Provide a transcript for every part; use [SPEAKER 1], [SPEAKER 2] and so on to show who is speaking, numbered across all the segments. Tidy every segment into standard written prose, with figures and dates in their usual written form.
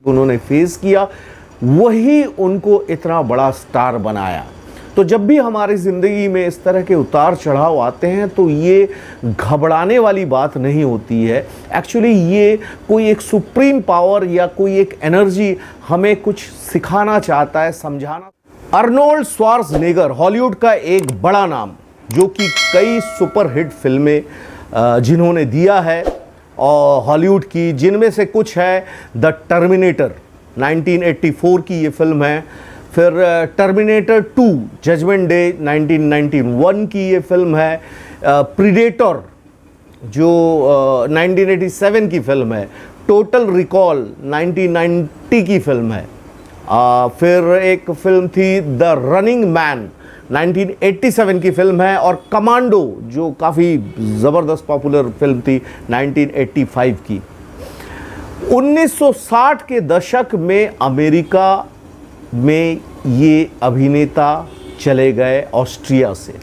[SPEAKER 1] उन्होंने फेस किया, वही उनको इतना बड़ा स्टार बनाया। तो जब भी हमारी ज़िंदगी में इस तरह के उतार चढ़ाव आते हैं तो ये घबराने वाली बात नहीं होती है। एक्चुअली ये कोई एक सुप्रीम पावर या कोई एक एनर्जी हमें कुछ सिखाना चाहता है, समझाना। अर्नोल्ड श्वार्ज़नेगर हॉलीवुड का एक बड़ा नाम, जो कि कई सुपरहिट फिल्में जिन्होंने दिया है और हॉलीवुड की, जिनमें से कुछ है द टर्मिनेटर 1984 की ये फिल्म है, फिर टर्मिनेटर 2 जजमेंट डे 1991 की ये फिल्म है, प्रीडेटर जो 1987 की फिल्म है, टोटल रिकॉल 1990 की फिल्म है, फिर एक फिल्म थी द रनिंग मैन 1987 की फिल्म है, और कमांडो जो काफ़ी ज़बरदस्त पॉपुलर फिल्म थी 1985 की। 1960 के दशक में अमेरिका में ये अभिनेता चले गए ऑस्ट्रिया से,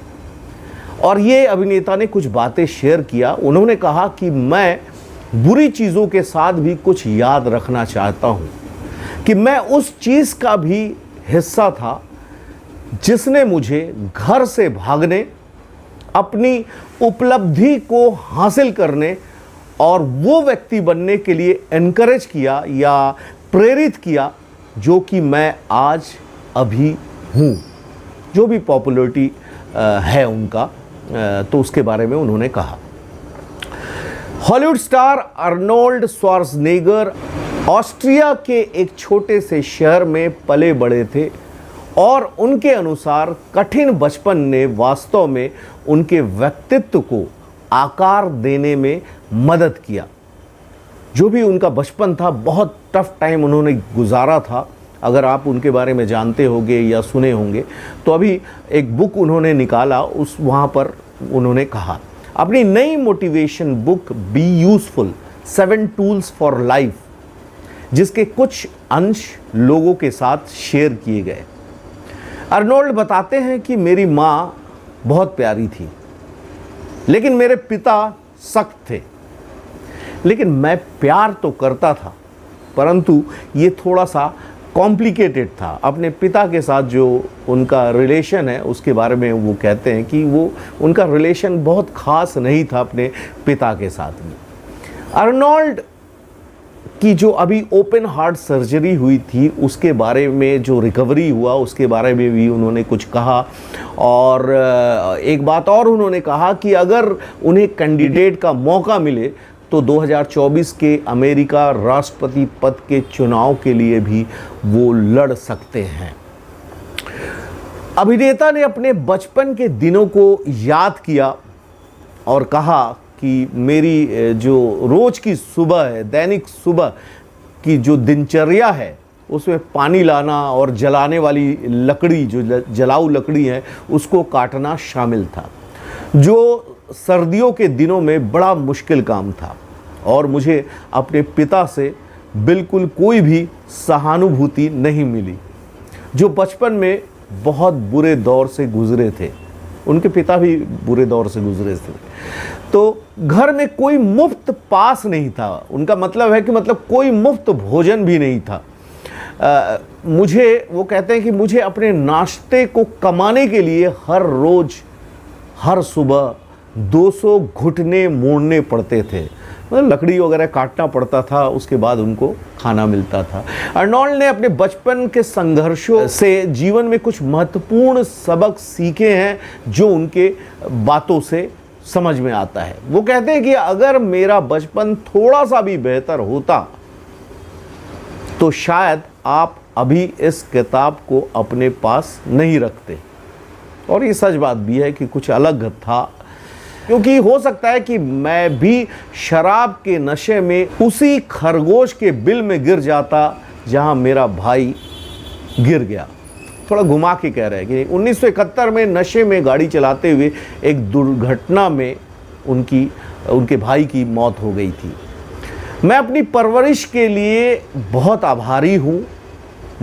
[SPEAKER 1] और ये अभिनेता ने कुछ बातें शेयर किया। उन्होंने कहा कि मैं बुरी चीज़ों के साथ भी कुछ याद रखना चाहता हूँ, कि मैं उस चीज़ का भी हिस्सा था जिसने मुझे घर से भागने, अपनी उपलब्धि को हासिल करने और वो व्यक्ति बनने के लिए एनकरेज किया या प्रेरित किया जो कि मैं आज अभी हूँ। जो भी पॉपुलैरिटी है उनका, तो उसके बारे में उन्होंने कहा। Hollywood star Arnold Schwarzenegger Austria के एक छोटे से शहर में पले बड़े थे, और उनके अनुसार कठिन बचपन ने वास्तव में उनके व्यक्तित्व को आकार देने में मदद किया। जो भी उनका बचपन था, बहुत टफ टाइम उन्होंने गुजारा था। अगर आप उनके बारे में जानते होंगे या सुने होंगे, तो अभी एक बुक उन्होंने निकाला, उस वहाँ पर उन्होंने कहा, अपनी नई motivation book B useful 7 tools for life, जिसके कुछ अंश लोगों के साथ शेयर किए गए। अर्नोल्ड बताते हैं कि मेरी माँ बहुत प्यारी थी, लेकिन मेरे पिता सख्त थे। लेकिन मैं प्यार तो करता था, परंतु ये थोड़ा सा कॉम्प्लिकेटेड था। अपने पिता के साथ जो उनका रिलेशन है उसके बारे में वो कहते हैं कि वो उनका रिलेशन बहुत ख़ास नहीं था अपने पिता के साथ में। अर्नोल्ड की जो अभी ओपन हार्ट सर्जरी हुई थी उसके बारे में, जो रिकवरी हुआ उसके बारे में भी उन्होंने कुछ कहा। और एक बात और उन्होंने कहा कि अगर उन्हें कैंडिडेट का मौका मिले तो 2024 के अमेरिका राष्ट्रपति पद के चुनाव के लिए भी वो लड़ सकते हैं। अभिनेता ने अपने बचपन के दिनों को याद किया और कहा कि मेरी जो रोज़ की सुबह है, दैनिक सुबह की जो दिनचर्या है, उसमें पानी लाना और जलाने वाली लकड़ी, जो जलाऊ लकड़ी है, उसको काटना शामिल था, जो सर्दियों के दिनों में बड़ा मुश्किल काम था। और मुझे अपने पिता से बिल्कुल कोई भी सहानुभूति नहीं मिली, जो बचपन में बहुत बुरे दौर से गुज़रे थे। उनके पिता भी बुरे दौर से गुजरे थे। तो घर में कोई मुफ्त पास नहीं था। उनका मतलब है कि कोई मुफ्त भोजन भी नहीं था। मुझे, वो कहते हैं कि मुझे अपने नाश्ते को कमाने के लिए हर रोज़, हर सुबह 200 घुटने मोड़ने पड़ते थे। लकड़ी वगैरह काटना पड़ता था, उसके बाद उनको खाना मिलता था। अर्नोल्ड ने अपने बचपन के संघर्षों से जीवन में कुछ महत्वपूर्ण सबक सीखे हैं, जो उनके बातों से समझ में आता है। वो कहते हैं कि अगर मेरा बचपन थोड़ा सा भी बेहतर होता तो शायद आप अभी इस किताब को अपने पास नहीं रखते। और ये सच बात भी है कि कुछ अलग था, क्योंकि हो सकता है कि मैं भी शराब के नशे में उसी खरगोश के बिल में गिर जाता जहां मेरा भाई गिर गया। थोड़ा घुमा के कह रहे हैं कि 1971 में नशे में गाड़ी चलाते हुए एक दुर्घटना में उनके भाई की मौत हो गई थी। मैं अपनी परवरिश के लिए बहुत आभारी हूँ।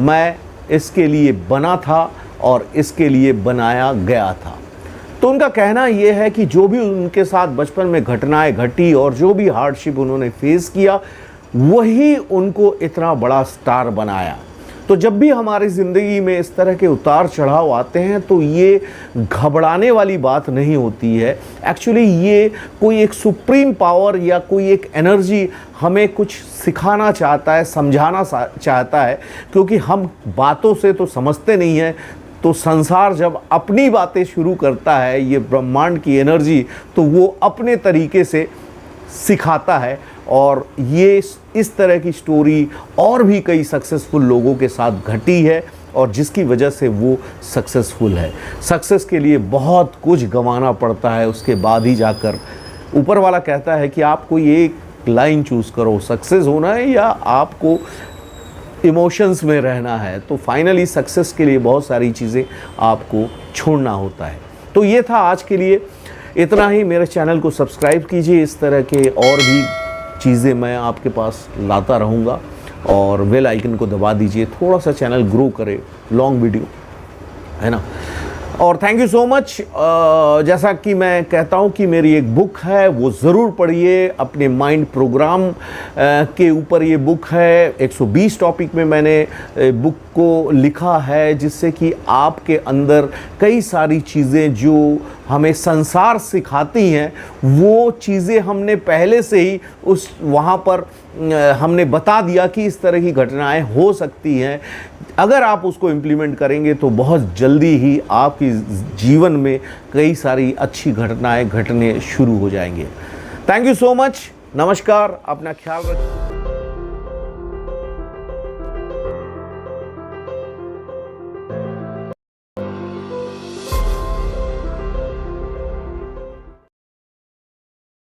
[SPEAKER 1] मैं इसके लिए बना था और इसके लिए बनाया गया था। तो उनका कहना यह है कि जो भी उनके साथ बचपन में घटनाएं घटी और जो भी हार्डशिप उन्होंने फेस किया, वही उनको इतना बड़ा स्टार बनाया। तो जब भी हमारी ज़िंदगी में इस तरह के उतार चढ़ाव आते हैं तो ये घबराने वाली बात नहीं होती है। एक्चुअली ये कोई एक सुप्रीम पावर या कोई एक एनर्जी हमें कुछ सिखाना चाहता है, समझाना चाहता है, क्योंकि हम बातों से तो समझते नहीं हैं। तो संसार जब अपनी बातें शुरू करता है, ये ब्रह्मांड की एनर्जी, तो वो अपने तरीके से सिखाता है। और ये इस तरह की स्टोरी और भी कई सक्सेसफुल लोगों के साथ घटी है और जिसकी वजह से वो सक्सेसफुल है। सक्सेस के लिए बहुत कुछ गंवाना पड़ता है, उसके बाद ही जाकर ऊपर वाला कहता है कि आप कोई एक लाइन चूज़ करो, सक्सेस होना है या आपको इमोशंस में रहना है। तो फाइनली सक्सेस के लिए बहुत सारी चीज़ें आपको छोड़ना होता है। तो ये था आज के लिए, इतना ही। मेरे चैनल को सब्सक्राइब कीजिए, इस तरह के और भी चीज़ें मैं आपके पास लाता रहूँगा, और बेल आइकन को दबा दीजिए, थोड़ा सा चैनल ग्रो करे, लॉन्ग वीडियो है ना। और थैंक यू सो मच। जैसा कि मैं कहता हूँ कि मेरी एक बुक है, वो ज़रूर पढ़िए। अपने माइंड प्रोग्राम के ऊपर ये बुक है। 120 टॉपिक में मैंने बुक को लिखा है, जिससे कि आपके अंदर कई सारी चीज़ें जो हमें संसार सिखाती हैं, वो चीज़ें हमने पहले से ही वहाँ पर हमने बता दिया कि इस तरह की घटनाएं हो सकती हैं। अगर आप उसको इम्प्लीमेंट करेंगे तो बहुत जल्दी ही आपकी जीवन में कई सारी अच्छी घटनाएं घटने शुरू हो जाएंगे। Thank you so much. नमस्कार, अपना ख्याल रखिए।